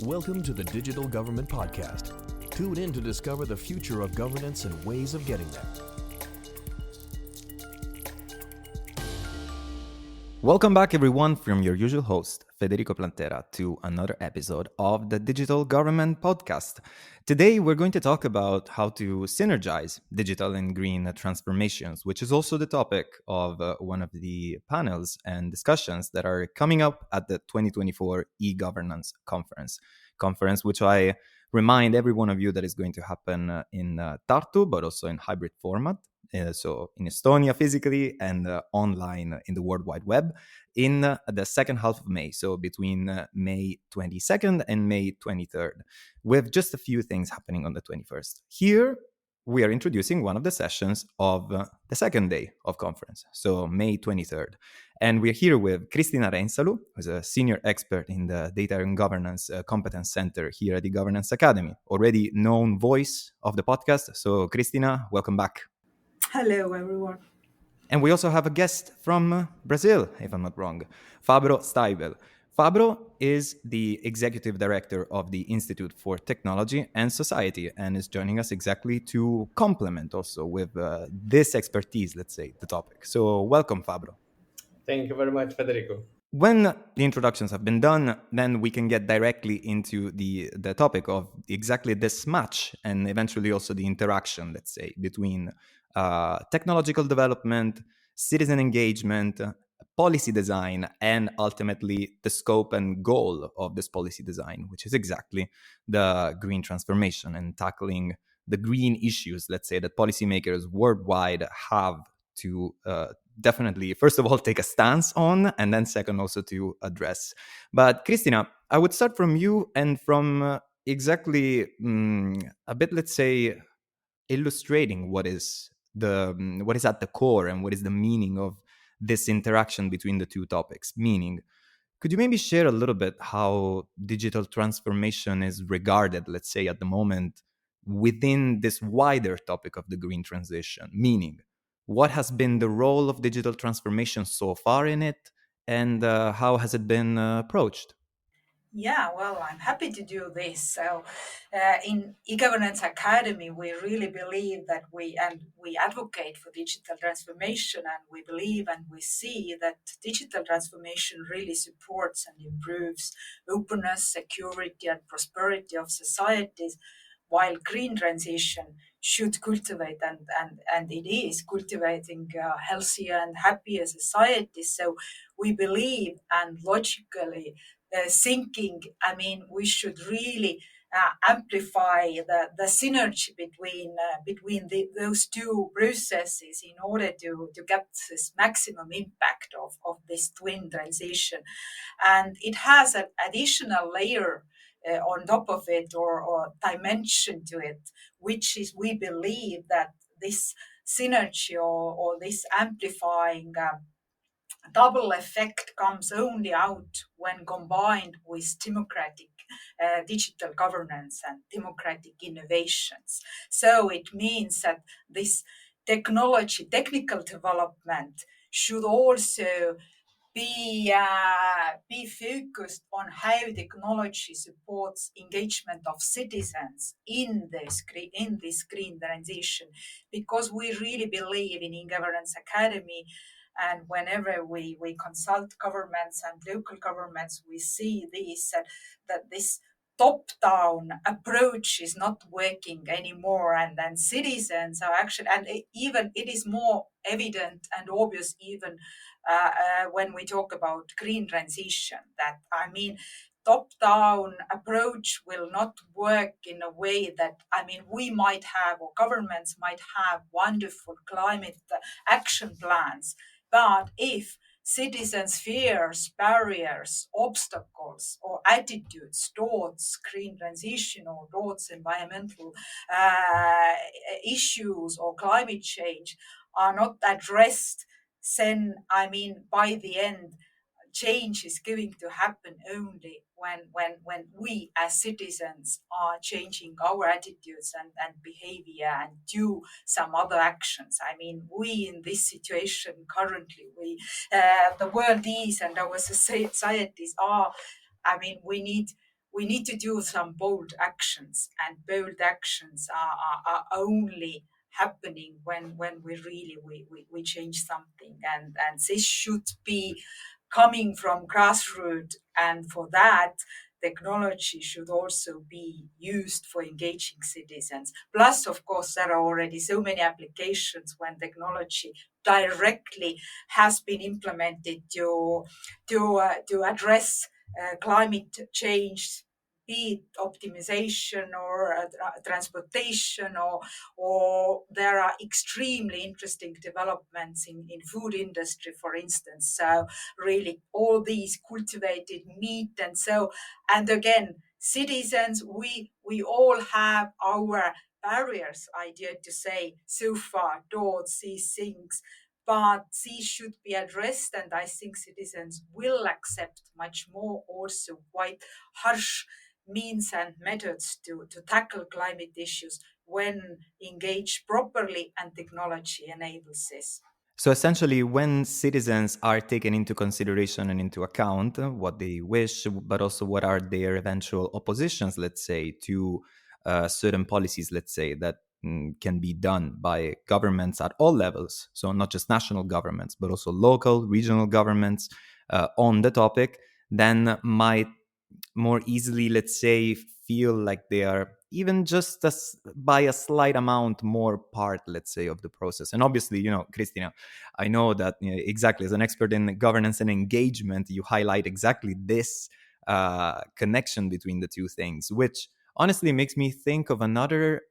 Welcome to the Digital Government Podcast. Tune in to discover the future of governance and ways of getting there. Welcome back, everyone, from your usual host, Federico Plantera, to another episode of the Digital Government Podcast. Today, we're going to talk about how to synergize digital and green transformations, which is also the topic of one of the panels and discussions that are coming up at the 2024 e-governance conference, which I remind every one of you that is going to happen in Tartu, but also in hybrid format. So in Estonia physically and online in the World Wide Web in the second half of May, so between May 22nd and May 23rd, with just a few things happening on the 21st. Here, we are introducing one of the sessions of the second day of conference, so May 23rd. And we're here with Cristina Reinsalu, who's a senior expert in the Data and Governance Competence Center here at the Governance Academy, already known voice of the podcast. So Cristina, welcome back. Hello, everyone. And we also have a guest from Brazil, if I'm not wrong, Fabro Steibel. Fabro is the executive director of the Institute for Technology and Society and is joining us exactly to complement also with this expertise, let's say, the topic. So welcome, Fabro. Thank you very much, Federico. When the introductions have been done, then we can get directly into the topic of exactly this match and eventually also the interaction, let's say, between technological development, citizen engagement, policy design, and ultimately the scope and goal of this policy design, which is exactly the green transformation and tackling the green issues, let's say, that policymakers worldwide have to definitely, first of all, take a stance on, and then second, also to address. But Cristina, I would start from you and from exactly a bit, let's say, illustrating what is at the core and what is the meaning of this interaction between the two topics. Meaning, could you maybe share a little bit how digital transformation is regarded, let's say, at the moment within this wider topic of the green transition? Meaning, what has been the role of digital transformation so far in it, and how has it been approached? Yeah, well, I'm happy to do this. So, in e-governance academy, we really believe that we advocate for digital transformation, and we believe and we see that digital transformation really supports and improves openness, security, and prosperity of societies, while green transition should cultivate and it is cultivating healthier and happier societies. So we believe and logically thinking, I mean, we should really amplify the synergy between those two processes in order to get this maximum impact of this twin transition. And it has an additional layer on top of it or dimension to it, which is we believe that this synergy or this amplifying double effect comes only out when combined with democratic digital governance and democratic innovations. So it means that this technical development should also be focused on how technology supports engagement of citizens in this green transition, because we really believe in e-governance academy. And whenever we consult governments and local governments, we see this that this top-down approach is not working anymore, and then citizens are actually, and even it is more evident and obvious even when we talk about green transition. That I mean, top-down approach will not work in a way that, I mean, we might have, or governments might have wonderful climate action plans, but if citizens' fears, barriers, obstacles, or attitudes towards green transition or towards environmental issues or climate change are not addressed, then, I mean, by the end, change is going to happen only when we as citizens are changing our attitudes and behavior and do some other actions. I mean, we in this situation currently, the world is and our societies are, I mean, we need we need to do some bold actions, and bold actions are only happening when we change something, and this should be coming from grassroots, and for that technology should also be used for engaging citizens. Plus, of course, there are already so many applications when technology directly has been implemented to address climate change, be it optimization or transportation, or there are extremely interesting developments in food industry, for instance. So really all these cultivated meat and so, and again, citizens, we all have our barriers, I dare to say, so far towards these things, but these should be addressed, and I think citizens will accept much more also quite harsh means and methods to tackle climate issues when engaged properly and technology enables this. So essentially, when citizens are taken into consideration and into account, what they wish, but also what are their eventual oppositions, let's say, to certain policies, let's say, that can be done by governments at all levels. So not just national governments, but also local, regional governments on the topic, then might more easily, let's say, feel like they are even just by a slight amount more part, let's say, of the process. And obviously, Christina, I know that exactly as an expert in governance and engagement, you highlight exactly this connection between the two things, which honestly makes me think of another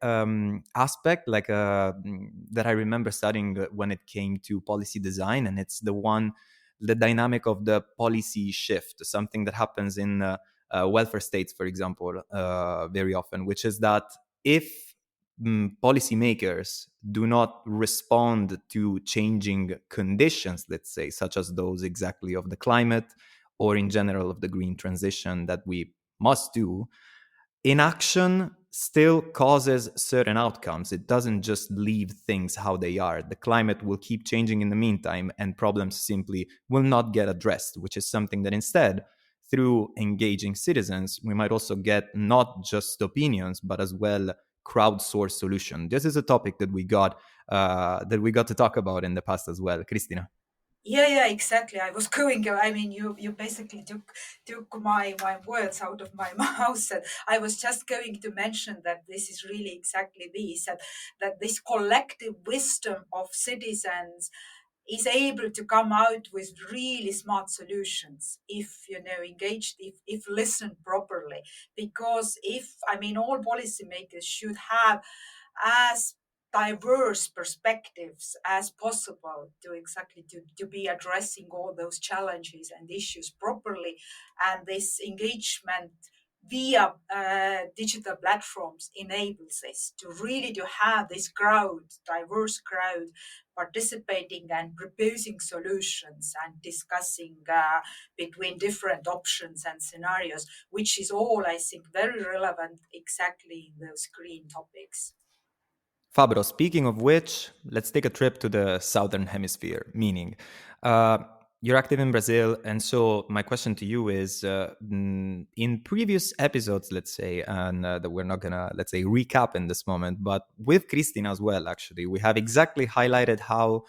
aspect that I remember studying when it came to policy design, and it's the dynamic of the policy shift, something that happens in welfare states, for example, very often, which is that if policymakers do not respond to changing conditions, let's say, such as those exactly of the climate or in general of the green transition that we must do, inaction still causes certain outcomes. It doesn't just leave things how they are. The climate will keep changing in the meantime, and problems simply will not get addressed, which is something that instead, through engaging citizens, we might also get not just opinions, but as well crowdsourced solution. This is a topic that we got to talk about in the past as well. Cristina. Yeah, exactly. I was going. I mean, you basically took my words out of my mouth. And I was just going to mention that this is really exactly this, that this collective wisdom of citizens is able to come out with really smart solutions if engaged, if listened properly. Because if, I mean, all policymakers should have as diverse perspectives as possible to be addressing all those challenges and issues properly, and this engagement via digital platforms enables this to really to have this diverse crowd participating and proposing solutions and discussing between different options and scenarios, which is all, I think, very relevant exactly in those green topics. Fabro, speaking of which, let's take a trip to the southern hemisphere, meaning uh, you're active in Brazil. And so my question to you is in previous episodes, let's say, and that we're not going to, let's say, recap in this moment, but with Christina as well, actually, we have exactly highlighted how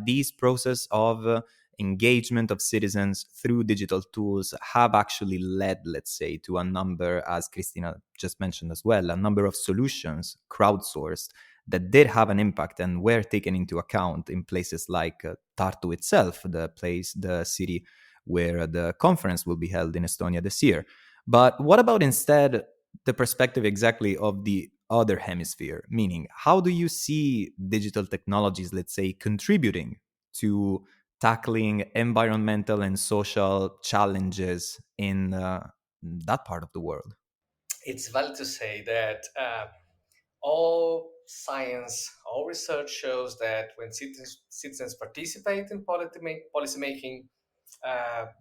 these process of engagement of citizens through digital tools have actually led, let's say, to a number, as Christina just mentioned as well, a number of solutions crowdsourced that did have an impact and were taken into account in places like Tartu itself, the city where the conference will be held in Estonia this year. But what about instead the perspective exactly of the other hemisphere? Meaning, how do you see digital technologies, let's say, contributing to tackling environmental and social challenges in that part of the world? It's valid to say that all science, all research shows that when citizens participate in policy making,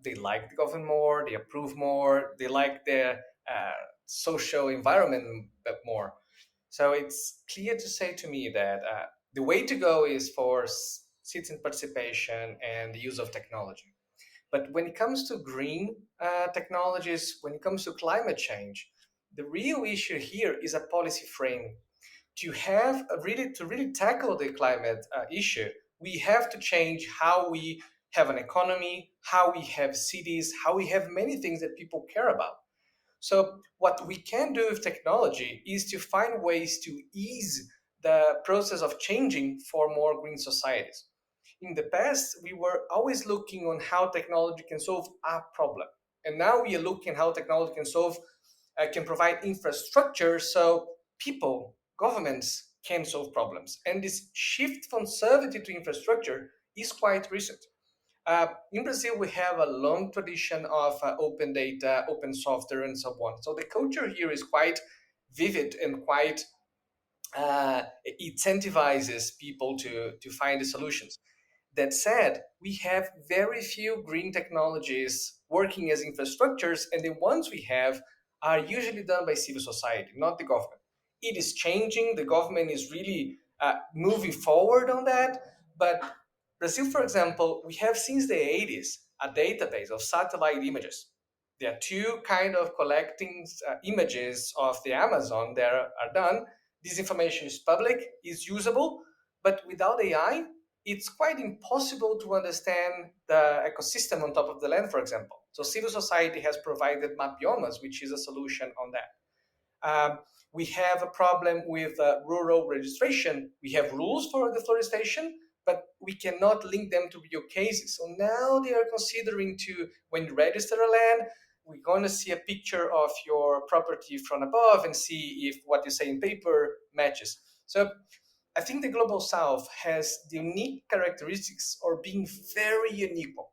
they like the government more, they approve more, they like their social environment more. So it's clear to say to me that the way to go is for citizen participation and the use of technology. But when it comes to green technologies, when it comes to climate change, the real issue here is a policy frame. To really tackle the climate issue, we have to change how we have an economy, how we have cities, how we have many things that people care about. So what we can do with technology is to find ways to ease the process of changing for more green societies. In the past, we were always looking on how technology can solve a problem. And now we are looking how technology can provide infrastructure so people, governments can solve problems. And this shift from servitude to infrastructure is quite recent. In Brazil, we have a long tradition of open data, open software, and so on. So the culture here is quite vivid and quite incentivizes people to find the solutions. That said, we have very few green technologies working as infrastructures, and the ones we have are usually done by civil society, not the government. It is changing. The government is really moving forward on that. But Brazil, for example, we have since the 80s a database of satellite images. There are two kind of collecting images of the Amazon that are done. This information is public, is usable, but without AI, it's quite impossible to understand the ecosystem on top of the land, for example. So civil society has provided mapiomas, which is a solution on that. We have a problem with rural registration. We have rules for deforestation, but we cannot link them to real cases. So now they are considering to, when you register a land, we're going to see a picture of your property from above and see if what you say in paper matches. So I think the global south has the unique characteristics of being very unequal.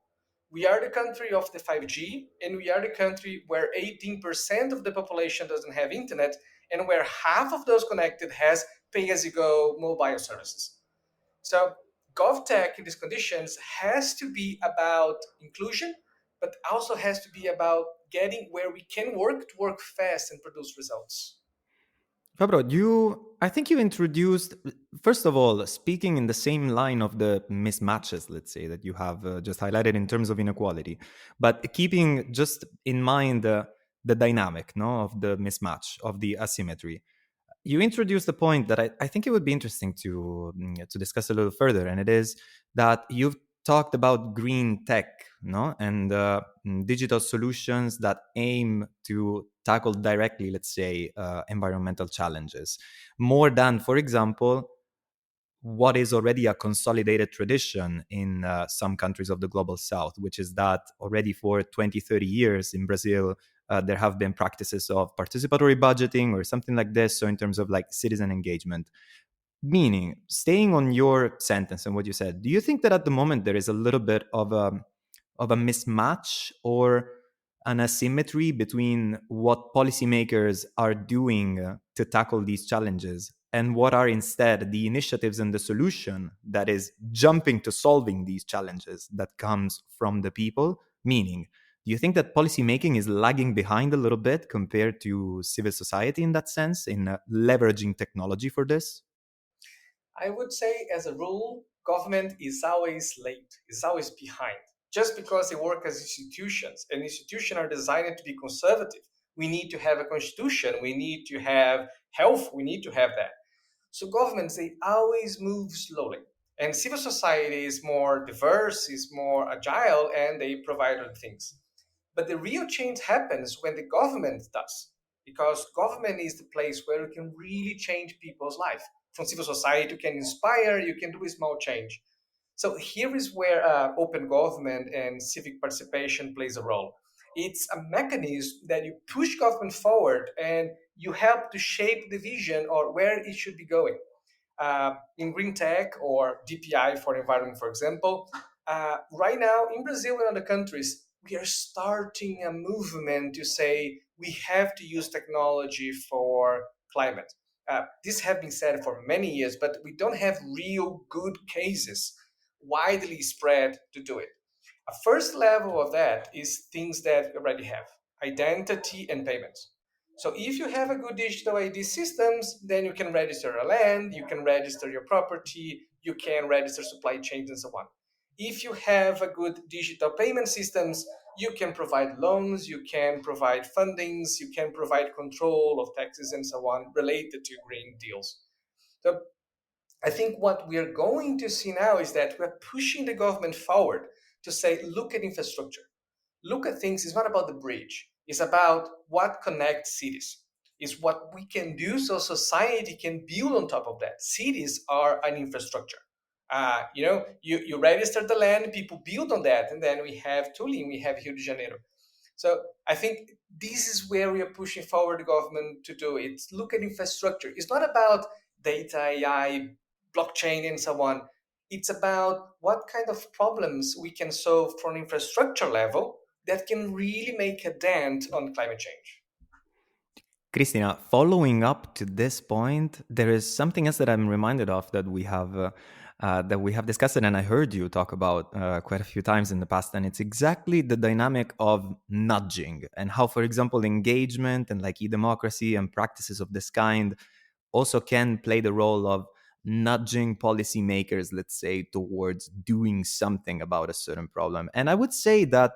We are the country of the 5G, and we are the country where 18% of the population doesn't have internet, and where half of those connected has pay-as-you-go mobile services. So GovTech in these conditions has to be about inclusion, but also has to be about getting where we can work to work fast and produce results. Fabro, I think you introduced, first of all, speaking in the same line of the mismatches, let's say, that you have just highlighted in terms of inequality, but keeping just in mind the dynamic, no, of the mismatch, of the asymmetry. You introduced a point that I think it would be interesting to discuss a little further, and it is that you've talked about green tech, no, and digital solutions that aim to tackle directly, let's say, environmental challenges, more than, for example, what is already a consolidated tradition in some countries of the global south, which is that already for 20, 30 years in Brazil, there have been practices of participatory budgeting or something like this. So in terms of like citizen engagement, meaning staying on your sentence and what you said, do you think that at the moment there is a little bit of a mismatch or an asymmetry between what policymakers are doing to tackle these challenges and what are instead the initiatives and the solution that is jumping to solving these challenges that comes from the people? Meaning, do you think that policymaking is lagging behind a little bit compared to civil society in that sense, in leveraging technology for this? I would say, as a rule, government is always late, is always behind. Just because they work as institutions, and institutions are designed to be conservative. We need to have a constitution, we need to have health, we need to have that. So governments, they always move slowly. And civil society is more diverse, is more agile, and they provide other things. But the real change happens when the government does, because government is the place where you can really change people's life. From civil society, you can inspire, you can do a small change. So here is where open government and civic participation plays a role. It's a mechanism that you push government forward and you help to shape the vision or where it should be going. In green tech or DPI for environment, for example, right now in Brazil and other countries, we are starting a movement to say we have to use technology for climate. This has been said for many years, but we don't have real good cases widely spread to do it. A first level of that is things that we already have: identity and payments. So if you have a good digital ID systems, then you can register a land, you can register your property, you can register supply chains and so on. If you have a good digital payment systems, you can provide loans, you can provide fundings, you can provide control of taxes and so on related to green deals. So I think what we are going to see now is that we're pushing the government forward to say, look at infrastructure, look at things. It's not about the bridge, it's about what connects cities. It's what we can do so society can build on top of that. Cities are an infrastructure. You register the land, people build on that, and then we have Turin, we have Rio de Janeiro. So I think this is where we are pushing forward the government to do it. Look at infrastructure. It's not about data, AI, blockchain, and so on. It's about what kind of problems we can solve from infrastructure level that can really make a dent on climate change. Christina, following up to this point, there is something else that I'm reminded of that we have discussed, and I heard you talk about quite a few times in the past, and it's exactly the dynamic of nudging and how, for example, engagement and like e-democracy and practices of this kind also can play the role of nudging policymakers, let's say, towards doing something about a certain problem. And I would say that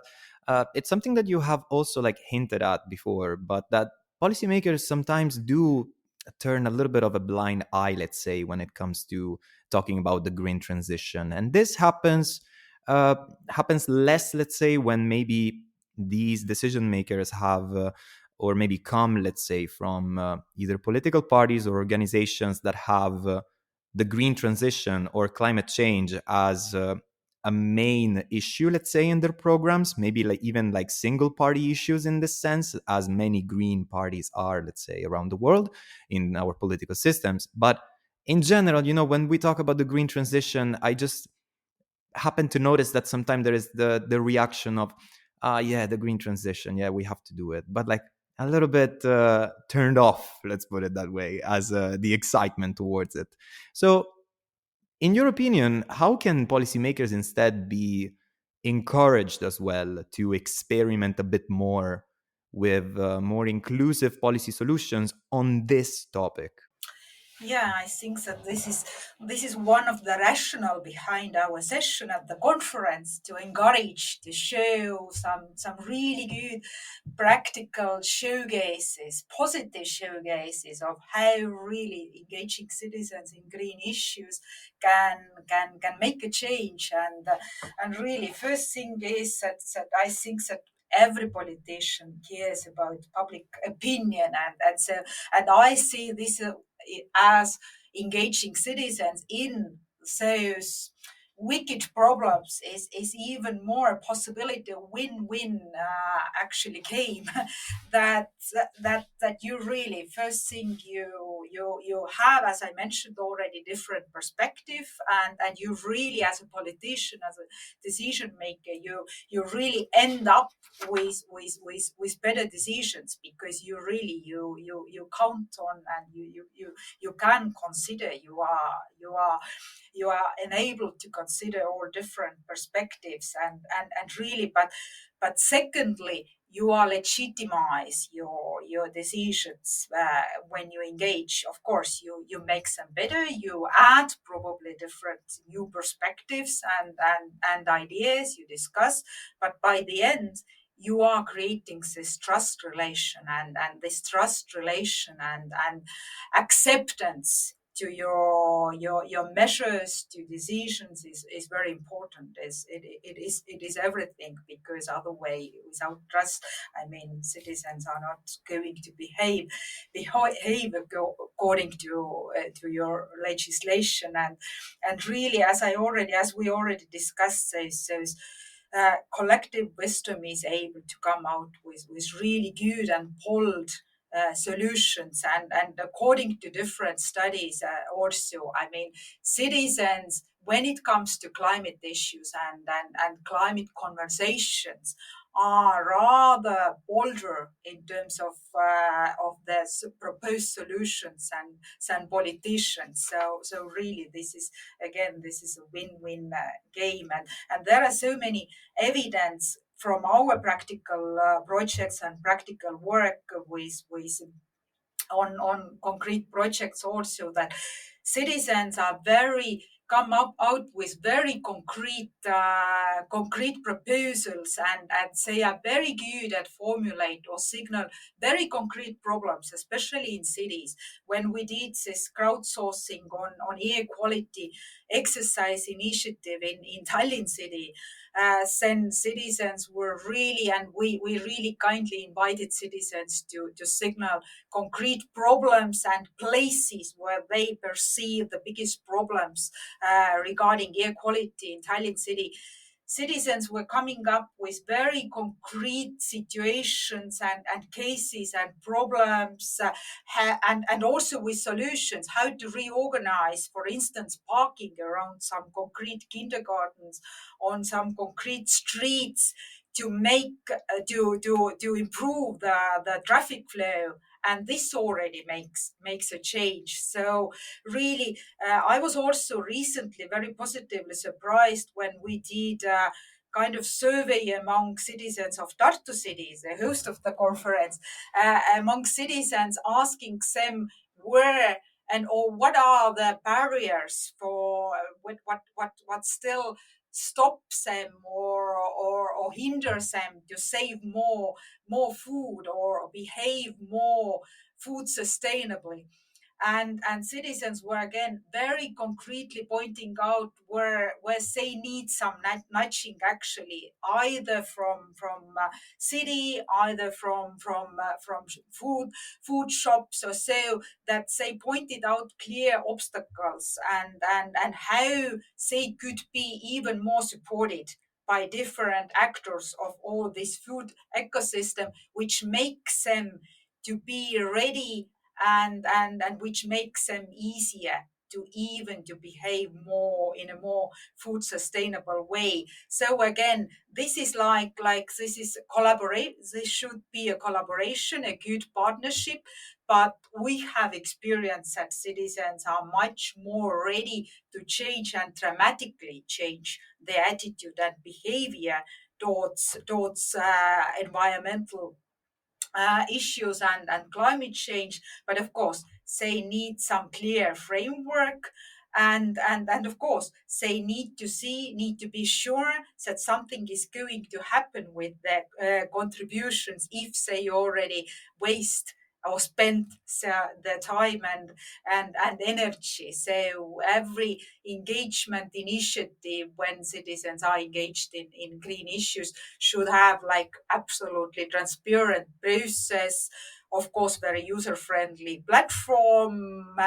it's something that you have also like hinted at before, but that policymakers sometimes do turn a little bit of a blind eye, let's say, when it comes to talking about the green transition. And this happens less, let's say, when maybe these decision makers have or maybe come, let's say, from either political parties or organizations that have the green transition or climate change as a main issue, let's say, in their programs, maybe like even like single party issues in this sense, as many green parties are, let's say, around the world in our political systems. But in general, when we talk about the green transition, I just happen to notice that sometimes there is the reaction of, yeah, the green transition, yeah, we have to do it, but like a little bit turned off, let's put it that way, as the excitement towards it. So in your opinion, how can policymakers instead be encouraged as well to experiment a bit more with more inclusive policy solutions on this topic? Yeah, I think that this is one of the rationale behind our session at the conference, to encourage, to show some really good practical showcases, positive showcases of how really engaging citizens in green issues can make a change. And really, first thing is that I think that every politician cares about public opinion, and I see this as engaging citizens in those wicked problems is even more a possibility. A win-win actually came. that you really, first thing, you have, as I mentioned already, different perspective, and you really, as a politician, as a decision maker, you really end up with better decisions, because you count on, and you can consider, you are enabled to consider all different perspectives, and really, but secondly, you are legitimize your decisions when you engage. Of course, you make them better, you add probably different new perspectives and ideas you discuss, but by the end, you are creating this trust relation, and this trust relation and acceptance to your measures, to decisions, is very important. It is everything, because other way, without trust, I mean, citizens are not going to behave according to your legislation. And really, as we already discussed, those collective wisdom is able to come out with really good and bold solutions. And according to different studies, also, I mean, citizens, when it comes to climate issues and climate conversations, are rather bolder in terms of the proposed solutions than politicians. So really, this is a win-win game. And there are so many evidence from our practical projects and practical work with on concrete projects also, that citizens are very come out with very concrete proposals, and they are very good at formulate or signal very concrete problems, especially in cities. When we did this crowdsourcing on air quality exercise initiative in Tallinn city, then citizens were really, and we really kindly invited citizens to signal concrete problems and places where they perceive the biggest problems regarding air quality in Tallinn city. Citizens were coming up with very concrete situations and cases and problems, and also with solutions how to reorganize, for instance, parking around some concrete kindergartens on some concrete streets to make to improve the traffic flow. And this already makes a change. So really, I was also recently very positively surprised when we did a kind of survey among citizens of Tartu cities, the host of the conference, among citizens, asking them where and or what are the barriers for what still stops them or hinders them to save more food or behave more food sustainably. And citizens were again very concretely pointing out where they need some nudging, actually, either from city, either from food shops or so, that they pointed out clear obstacles, and how they could be even more supported by different actors of all this food ecosystem, which makes them to be ready, and which makes them easier to even to behave more in a more food sustainable way. So again, this is like this is collaborate this should be a collaboration, a good partnership. But we have experienced that citizens are much more ready to change and dramatically change their attitude and behavior towards environmental issues and climate change. But of course, they need some clear framework. And of course, they need to be sure that something is going to happen with their contributions if they already waste or spend the time and energy. So every engagement initiative, when citizens are engaged in green issues, should have like absolutely transparent process, of course very user friendly platform,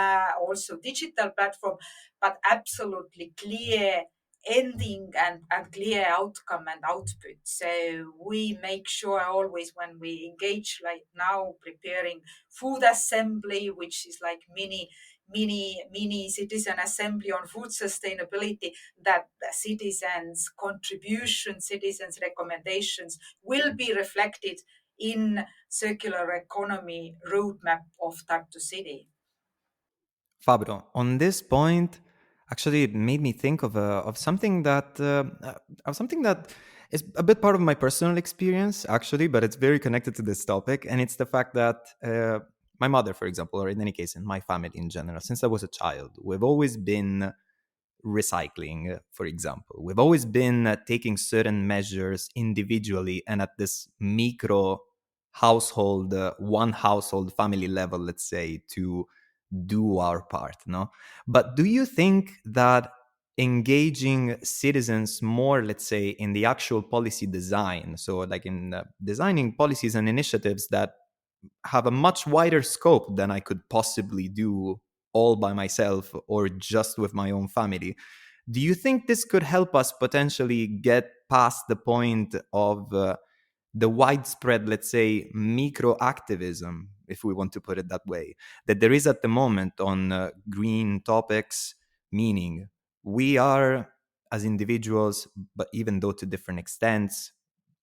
also digital platform, but absolutely clear ending and clear outcome and output. So we make sure always when we engage, like now preparing food assembly, which is like mini citizen assembly on food sustainability, that the citizens contribution, citizens recommendations will be reflected in circular economy roadmap of Tartu city. Fabio, on this point, actually, it made me think of something that is a bit part of my personal experience, actually, but it's very connected to this topic, and it's the fact that my mother, for example, or in any case, in my family in general, since I was a child, we've always been recycling, for example. We've always been taking certain measures individually and at this micro household, one household family level, let's say, to do our part, no? But do you think that engaging citizens more, let's say, in the actual policy design, so like in designing policies and initiatives that have a much wider scope than I could possibly do all by myself or just with my own family, do you think this could help us potentially get past the point of the widespread, let's say, micro activism, if we want to put it that way, that there is at the moment on green topics? Meaning, we are, as individuals, but even though to different extents,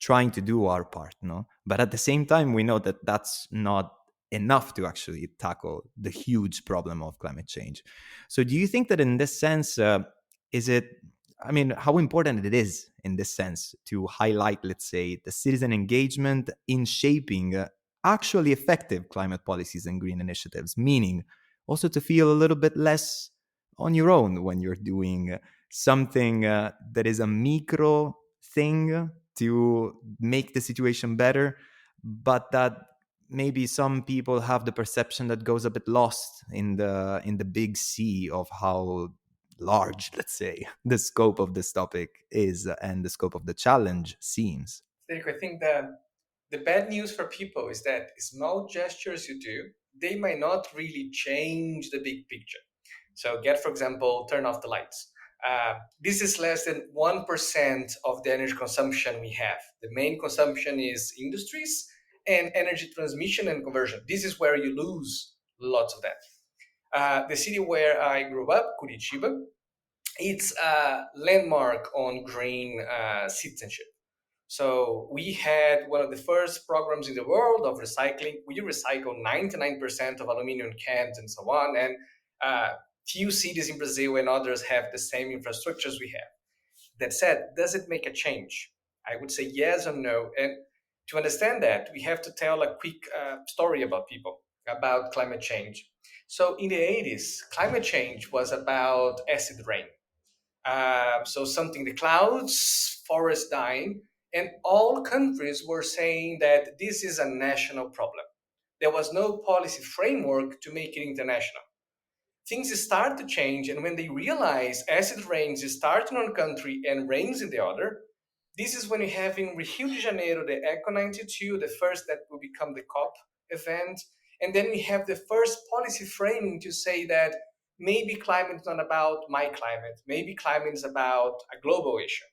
trying to do our part, no? But at the same time, we know that that's not enough to actually tackle the huge problem of climate change. So do you think that in this sense, is it, I mean, how important it is in this sense to highlight, let's say, the citizen engagement in shaping actually effective climate policies and green initiatives, meaning also to feel a little bit less on your own when you're doing something that is a micro thing to make the situation better, but that maybe some people have the perception that goes a bit lost in the big sea of how large, let's say, the scope of this topic is and the scope of the challenge seems. Federico, I think the bad news for people is that small gestures you do, they might not really change the big picture. So get, for example, turn off the lights. This is less than 1% of the energy consumption we have. The main consumption is industries and energy transmission and conversion. This is where you lose lots of that. The city where I grew up, Curitiba, it's a landmark on green citizenship. So we had one of the first programs in the world of recycling. We recycle 99% of aluminum cans and so on. And few cities in Brazil and others have the same infrastructures we have. That said, does it make a change? I would say yes or no. And to understand that, we have to tell a quick story about people, about climate change. So in the 80s, climate change was about acid rain. So something, the clouds, forests dying, and all countries were saying that this is a national problem. There was no policy framework to make it international. Things start to change, and when they realize acid rains is starting on country and rains in the other, this is when we have in Rio de Janeiro the Eco 92, the first that will become the COP event, and then we have the first policy framing to say that maybe climate is not about my climate, maybe climate is about a global issue.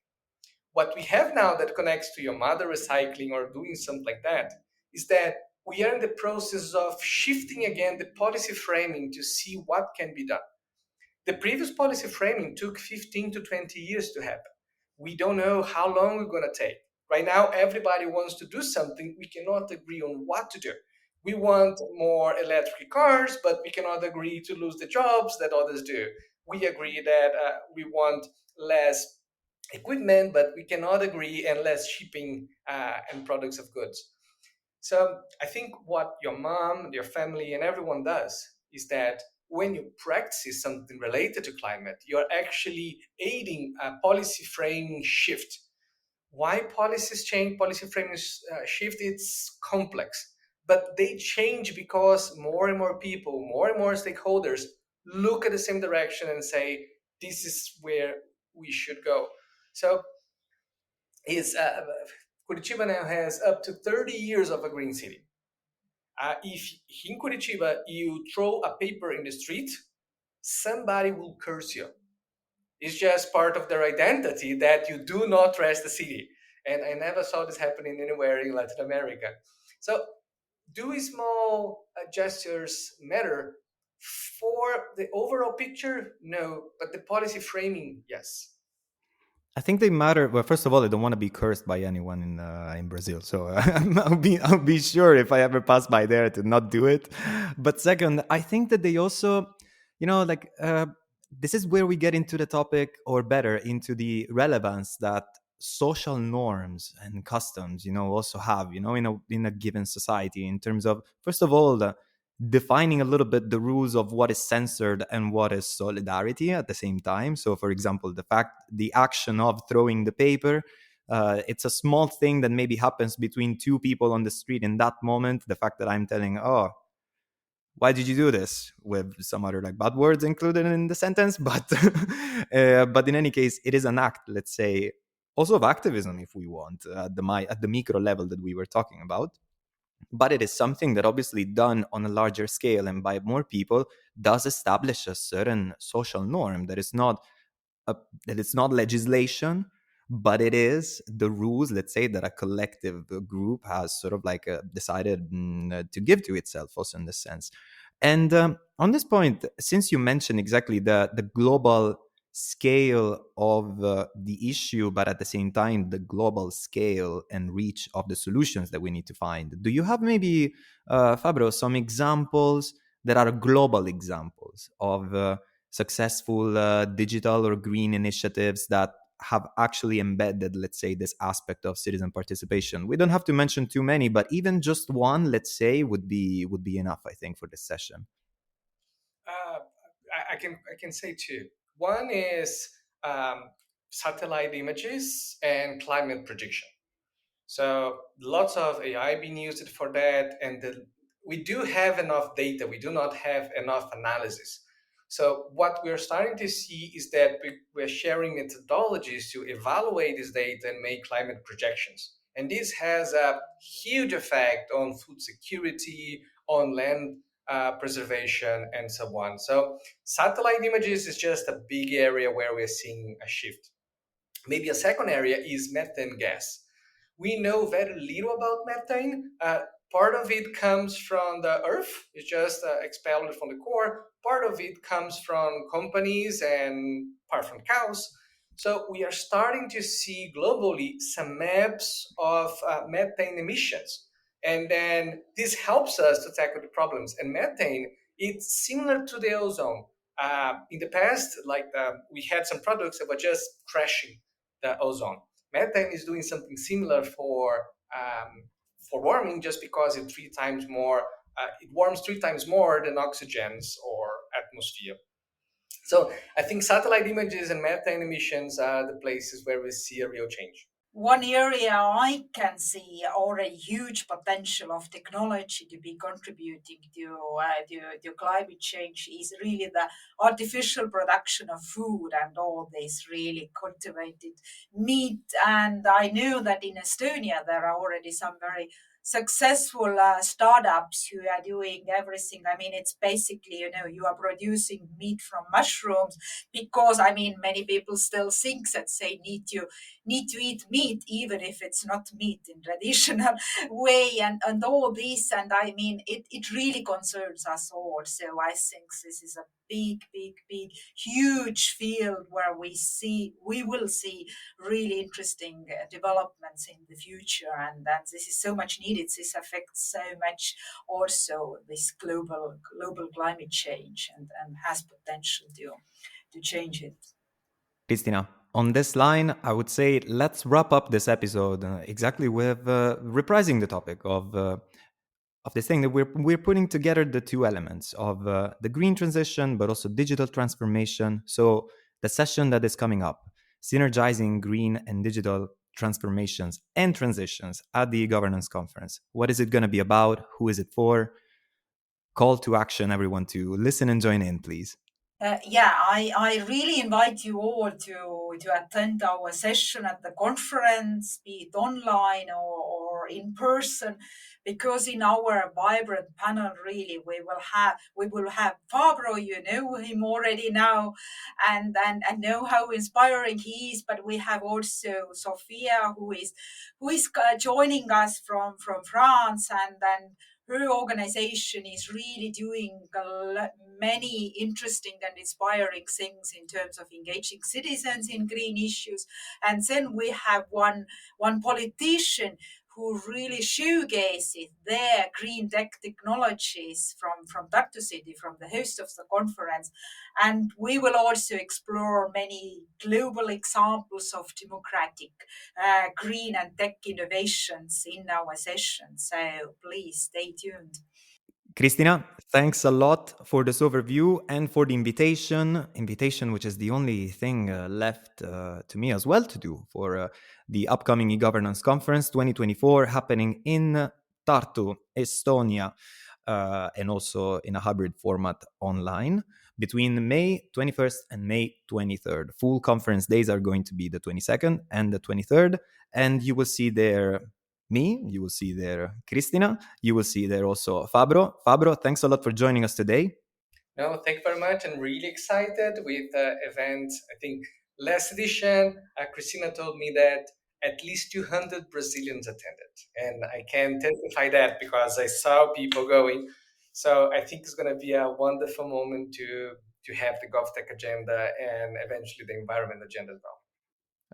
What we have now that connects to your mother recycling or doing something like that is that we are in the process of shifting again the policy framing to see what can be done. The previous policy framing took 15 to 20 years to happen. We don't know how long we're going to take. Right now, everybody wants to do something. We cannot agree on what to do. We want more electric cars, but we cannot agree to lose the jobs that others do. We agree that we want less equipment, but we cannot agree and less shipping and products of goods. So I think what your mom, your family, and everyone does is that when you practice something related to climate, you're actually aiding a policy framing shift. Why policies change, policy framing shift? It's complex, but they change because more and more people, more and more stakeholders look at the same direction and say, this is where we should go. So is Curitiba now has up to 30 years of a green city. If in Curitiba you throw a paper in the street, somebody will curse you. It's just part of their identity that you do not trash the city. And I never saw this happening anywhere in Latin America. So do small gestures matter? For the overall picture, no, but the policy framing, yes. I think they matter. Well, first of all, I don't want to be cursed by anyone in Brazil, so I'll be sure if I ever pass by there to not do it. But second, I think that they also, like this is where we get into the topic, or better, into the relevance that social norms and customs, also have, in a given society, in terms of, first of all, defining a little bit the rules of what is censored and what is solidarity at the same time. So, for example, the action of throwing the paper, it's a small thing that maybe happens between two people on the street in that moment. The fact that I'm telling, oh, why did you do this, with some other like bad words included in the sentence, but but in any case, it is an act, let's say, also of activism, if we want, at the micro level that we were talking about. But it is something that, obviously, done on a larger scale and by more people, does establish a certain social norm that is not that it's not legislation, but it is the rules, let's say, that a collective group has sort of like decided to give to itself, also in this sense. And on this point, since you mentioned exactly the global scale of the issue, but at the same time the global scale and reach of the solutions that we need to find, do you have maybe, Fabro, some examples that are global examples of successful digital or green initiatives that have actually embedded, let's say, this aspect of citizen participation? We don't have to mention too many, but even just one, let's say, would be enough, I think, for this session. I can say two. One is satellite images and climate prediction. So lots of AI being used for that, and we do have enough data. We do not have enough analysis. So what we're starting to see is that we're sharing methodologies to evaluate this data and make climate projections. And this has a huge effect on food security, on land preservation, and so on. So satellite images is just a big area where we're seeing a shift. Maybe a second area is methane gas. We know very little about methane. Part of it comes from the earth, it's just expelled from the core. Part of it comes from companies and part from cows. So we are starting to see globally some maps of methane emissions. And then this helps us to tackle the problems. And methane, it's similar to the ozone. In the past, we had some products that were just crashing the ozone. Methane is doing something similar for warming, just because it warms 3 times more than oxygen's or atmosphere. So I think satellite images and methane emissions are the places where we see a real change. One area I can see or a huge potential of technology to be contributing to climate change is really the artificial production of food and all this really cultivated meat. And I know that in Estonia there are already some very successful startups who are doing everything. I mean, it's basically, you are producing meat from mushrooms because, I mean, many people still think that they need to eat meat, even if it's not meat in traditional way and all this. And I mean, it really concerns us all. So I think this is a big, huge field where we will see really interesting developments in the future. And that this is so much needed. This affects so much also this global climate change and has potential to change it. Cristina, on this line, I would say let's wrap up this episode exactly with reprising the topic of this thing that we're putting together the two elements of the green transition, but also digital transformation. So the session that is coming up, synergizing green and digital transformations and transitions at the governance conference. What is it going to be about? Who is it for? Call to action, everyone, to listen and join in, please. I really invite you all to attend our session at the conference, be it online or in person, because in our vibrant panel, really, we will have Fabro. You know him already now, and know how inspiring he is. But we have also Sophia, who is joining us from France, and then her organization is really doing many interesting and inspiring things in terms of engaging citizens in green issues. And then we have one politician who really showcases their green tech technologies from Tartu City, from the host of the conference. And we will also explore many global examples of democratic green and tech innovations in our session. So please stay tuned. Cristina, thanks a lot for this overview and for the invitation, which is the only thing left to me as well to do for the upcoming e-governance conference 2024 happening in Tartu, Estonia, and also in a hybrid format online between May 21st and May 23rd. Full conference days are going to be the 22nd and the 23rd, and you will see there me, you will see there Cristina, you will see there also Fabro. Fabro, thanks a lot for joining us today. No, thank you very much. I'm really excited with the event. I think last edition, Christina told me that at least 200 Brazilians attended. And I can testify that because I saw people going. So I think it's going to be a wonderful moment to have the GovTech agenda and eventually the environment agenda as well.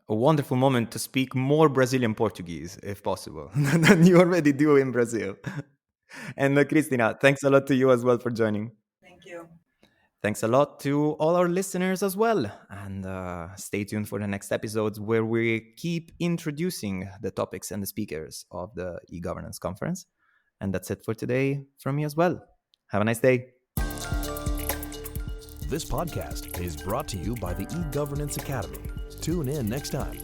A wonderful moment to speak more Brazilian Portuguese, if possible, than you already do in Brazil. And Cristina, thanks a lot to you as well for joining. Thank you. Thanks a lot to all our listeners as well. And stay tuned for the next episodes where we keep introducing the topics and the speakers of the e-governance conference. And that's it for today from me as well. Have a nice day. This podcast is brought to you by the eGovernance Academy. Tune in next time.